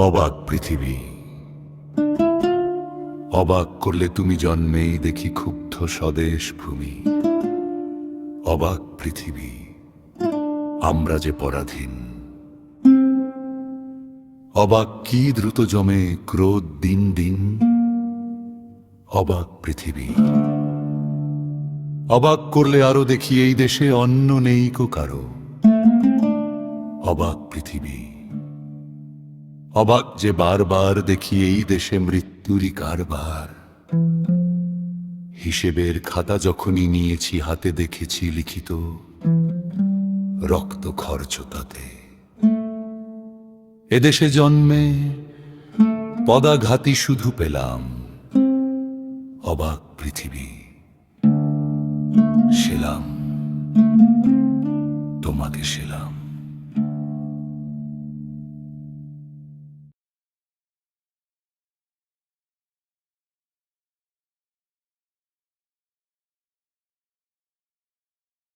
অবাক পৃথিবী, অবাক করলে তুমি জন্মেই দেখি ক্ষুব্ধ স্বদেশ ভূমি। অবাক পৃথিবী, আমরা যে পরাধীন। অবাক কি দ্রুত জমে ক্রোধ দিন দিন। অবাক পৃথিবী, অবাক করলে আরো দেখি এই দেশে অন্ন নেই কো কারো। অবাক পৃথিবী, অবাক যে বারবার দেখি এই দেশে মৃত্যুরই কারবার। হিসেবের খাতা যখনই নিয়েছি হাতে দেখেছি লিখিত রক্ত খরচ তাতে। এদেশে জন্মে পদাঘাতী শুধু পেলাম। অবাক পৃথিবী, সেলাম তোমাকে সেলাম।